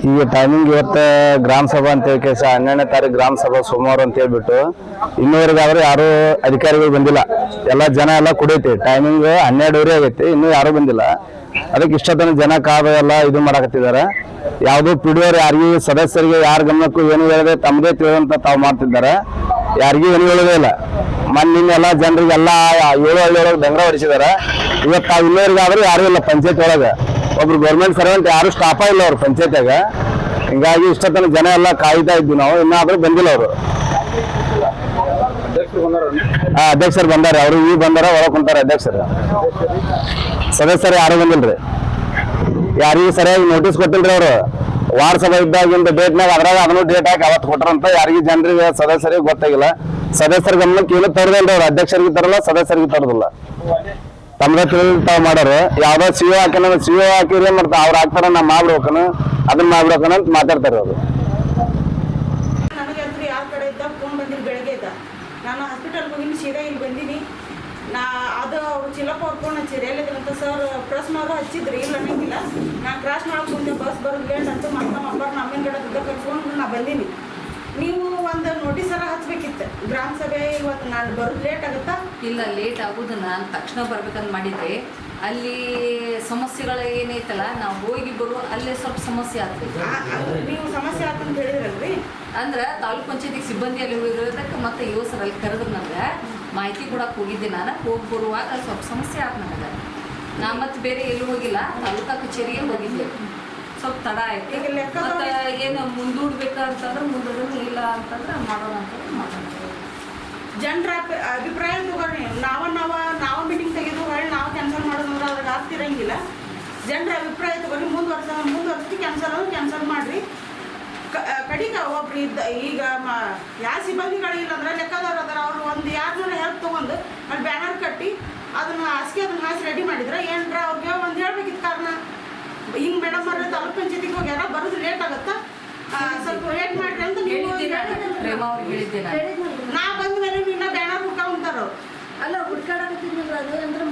ಈಗ ಟೈಮಿಂಗ್ ಇವತ್ತು ಗ್ರಾಮ ಸಭಾ ಅಂತ ಹೇಳಿ 12ನೇ ತಾರೀಕು ಗ್ರಾಮ ಸಭಾ ಸೋಮವಾರ ಅಂತ ಹೇಳ್ಬಿಟ್ಟು ಇನ್ನೂವರೆಗಾದ್ರೆ ಯಾರು ಅಧಿಕಾರಿಗಳು ಬಂದಿಲ್ಲ. ಎಲ್ಲ ಜನ ಎಲ್ಲ ಕುಡಿಯೈತಿ. ಟೈಮಿಂಗ್ 12:30 ಆಗೈತಿ, ಇನ್ನೂ ಯಾರು ಬಂದಿಲ್ಲ. ಅದಕ್ಕೆ ಇಷ್ಟೊತ್ತನ ಜನ ಕಾದು ಎಲ್ಲ ಇದು ಮಾಡಕತ್ತಿದ್ದಾರೆ. ಯಾವುದು ಪಿಡಿಯೋರು ಯಾರಿಗೂ ಸದಸ್ಯರಿಗೆ ಯಾರ ಗಮನಕ್ಕೂ ಏನು ಹೇಳದೆ ತಮ್ಮದೇ ತಿಳಿದಂತ ತಾವು ಮಾಡ್ತಿದ್ದಾರೆ. ಯಾರಿಗೂ ಏನು ಹೇಳೋದೇ ಇಲ್ಲ. ನಿನ್ನೆಲ್ಲ ಜನರಿಗೆಲ್ಲ 7 ಹಳ್ಳಿಯೊಳಗೆ ಡಂಗ್ರ ಹೊಡಿಸಿದಾರೆ. ಇವತ್ತು ತಾವು ಇನ್ನೂವರೆಗಾದ್ರೆ ಯಾರು ಇಲ್ಲ ಪಂಚಾಯತ್ ಒಳಗೆ. ಒಬ್ರು ಗೌರ್ಮೆಂಟ್ ಸರ್ವೆಂಟ್ ಯಾರು ಸ್ಟಾಫ ಇಲ್ಲ ಅವ್ರು ಪಂಚಾಯತ್ಯಾಗ. ಹಿಂಗಾಗಿ ಇಷ್ಟೊತ್ತನ ಜನ ಎಲ್ಲ ಕಾಯ್ತಾ ಇದ್ವಿ ನಾವು, ಇನ್ನಾದ್ರೂ ಬಂದಿಲ್ಲ ಅವರು. ಅಧ್ಯಕ್ಷರು ಬಂದಾರೆ, ಅವರು ಈಗ ಬಂದಾರ, ಒಳಗೆ ಕುಂತಾರ ಅಧ್ಯಕ್ಷರು. ಸದಸ್ಯರು ಯಾರು ಬಂದಿಲ್ರಿ, ಯಾರಿಗೂ ಸರಿಯಾಗಿ ನೋಟಿಸ್ ಕೊಟ್ಟಿಲ್ರಿ ಅವರು. ವಾರ್ಡ್ ಸಭಾ ಇದ್ದಾಗಿಂದ ಡೇಟ್ನಾಗ ಅದ್ರಾಗ ಅದನ್ನು ಡೇಟ್ ಹಾಕಿ ಅವತ್ತು ಕೊಟ್ರಂತ ಯಾರಿಗೆ ಜನರಿಗೆ ಸದಸ್ಯರಿಗೆ ಗೊತ್ತಾಗಿಲ್ಲ. ಸದಸ್ಯರ ಗಮನಕ್ಕೆ ಏನು ತರದಿಲ್ಲ ಅವ್ರು. ಅಧ್ಯಕ್ಷರಿಗೆ ತರಲ್ಲ, ಸದಸ್ಯರಿಗೆ ತರದಿಲ್ಲ. ತಮ್ಮದ ತಿಳಿದು ತಾವು ಮಾಡೋರು. ಯಾವ್ದೋ CO ಹಾಕಿನ CO ಹಾಕಿರಿ ಮಾಡ್ತಾ ಅವ್ರು ಹಾಕ್ತಾರ, ನಾವು ಮಾಡ್ಬೇಕನ ಅದನ್ನ ಮಾಡ್ಬೇಕನ ಅಂತ ಮಾತಾಡ್ತಾರೆ ಅವರು. ನನಗೆ ಯಾರ ಕಡೆ ಇದ್ದ ಫೋನ್ ಬಂದಿಲ್ಲ ಬೆಳಗ್ಗೆ ಇದ್ದ. ನಾನು ಹಾಸ್ಪಿಟಲ್ಗೆ ಹೋಗಿನಿ, ಸೀದಾ ಇಲ್ಲಿ ಬಂದೀನಿ. ಅದು ಅವ್ರು ಚಿಲ್ಲಪ್ಪ ಅವ್ರು ಫೋನ್ ಹಚ್ಚಿರಿ, ಎಲ್ಲಿದ್ರಂತ ಸರ್ ಪ್ರೆಸ್ನವರು ಹಚ್ಚಿದ್ರಿ, ಇಲ್ಲ ಅನ್ನಂಗಿಲ್ಲ. ನಾನು ಕ್ರಾಸ್ ಮಾಡಕ್ಕೆ ಮುಂದೆ ಬಸ್ ಬರೋದು ಲೇಟ್ ಅಂತ ಮಕ್ಕಳು ನಮ್ಮಿನ ಕಡೆ ದುಡ್ಡು ಕರ್ಸ್ಕೊಂಡು ನಾ ಬಂದೀನಿ. ನೀವು ಒಂದು ನೋಟಿಸರ ಹಚ್ಬೇಕಿತ್ತು. ಗ್ರಾಮ ಸಭೆ ಇವತ್ತು ನಾನು ಬರೋದು ಲೇಟ್ ಆಗುತ್ತಾ? ಇಲ್ಲ, ಲೇಟ್ ಆಗೋದು ನಾನು ತಕ್ಷಣ ಬರ್ಬೇಕಂತ ಮಾಡಿದ್ದೆ. ಅಲ್ಲಿ ಸಮಸ್ಯೆಗಳು ಏನೈತಲ್ಲ, ನಾವು ಹೋಗಿ ಬರುವ ಅಲ್ಲೇ ಸ್ವಲ್ಪ ಸಮಸ್ಯೆ ಆಗ್ತದೆ. ನೀವು ಸಮಸ್ಯೆ ಆತಂತ ಹೇಳಿದ್ರಲ್ರಿ, ಅಂದ್ರೆ ತಾಲೂಕ್ ಪಂಚಾಯತಿಗೆ ಸಿಬ್ಬಂದಿ ಅಲ್ಲಿ ಹೋಗಿರೋದಕ್ಕೆ ಮತ್ತೆ ಸರ್ ಅಲ್ಲಿ ಕರೆದ್ರು ನನಗೆ ಮಾಹಿತಿ ಕೊಡಕ್ಕೆ ಹೋಗಿದ್ದೆ. ನಾನು ಹೋಗಿ ಬರುವಾಗ ಸ್ವಲ್ಪ ಸಮಸ್ಯೆ ಆಯ್ತು ನನಗೆ. ನಾ ಮತ್ತೆ ಬೇರೆ ಎಲ್ಲೂ ಹೋಗಿಲ್ಲ, ತಾಲೂಕಾ ಕಚೇರಿಗೆ ಹೋಗಿದ್ದೆ. ಸ್ವಲ್ಪ ತಡ ಆಯ್ತು. ಮತ್ತೆ ಏನು ಮುಂದೂಡ್ಬೇಕಂತಂದ್ರೆ ಮುಂದೂಡೋದು, ಇಲ್ಲ ಅಂತಂದ್ರೆ ಮಾಡೋಣ ಅಂತಂದ್ರೆ ಮಾಡೋಣ. ಜನರ ಅಭಿಪ್ರಾಯ ತಗೋರಿ. ನಾವು ಮೀಟಿಂಗ್ ತೆಗೆದು ಹೊಳ್ಳಿ ನಾವು ಕ್ಯಾನ್ಸಲ್ ಮಾಡೋದಂದ್ರೆ ಅದ್ರಾಗ ಆಗ್ತಿರಂಗಿಲ್ಲ. ಜನರ ಅಭಿಪ್ರಾಯ ತಗೋರಿ. ಮುಂದುವರ್ಸಿ ಕ್ಯಾನ್ಸಲ್ ಮಾಡಿರಿ. ಕಡಿಗೆ ಒಬ್ರು ಇದ್ದ ಈಗ ಯಾವ ಸಿಬ್ಬಂದಿಗಳು ಇಲ್ಲ ಅಂದ್ರೆ ಲೆಕ್ಕದವ್ರು ಅದಾರ, ಅವ್ರು ಒಂದು 200 ಹೆಲ್ಪ್ ತೊಗೊಂಡು ಅಲ್ಲಿ ಬ್ಯಾನರ್ ಕಟ್ಟಿ ಅದನ್ನು ಹಾಸಿ ರೆಡಿ ಮಾಡಿದ್ರೆ ಏನ್ರ ಅವ್ರಿಗೆ ಒಂದು ಹೇಳ್ಬೇಕಿತ್ತು ಕಾರಣ. ಹಿಂಗೆ ಮೇಡಮ್ ಅವ್ರ ತಾಲೂಕ್ ಪಂಚಾಯತಿಗೆ ಹೋಗ್ಯಾರ, ಬರೋದು ಲೇಟ್ ಆಗುತ್ತಾ, ಸ್ವಲ್ಪ ವೇಟ್ ಮಾಡ್ರಿ ಅಂತ ನೀವು ಹೇಳಿದ್ದೆ. ನಾ ಬಂದ ಮೇಲೆ ನಿನ್ನ ಬ್ಯಾನರ್ ಹುಡ್ಕೊಂತಾರ. ಅಲ್ಲ ಹುಡ್ಕಾಡಕತ್ತಿದ್ನಲ್ಲ, ಅದು ಅಂದ್ರೆ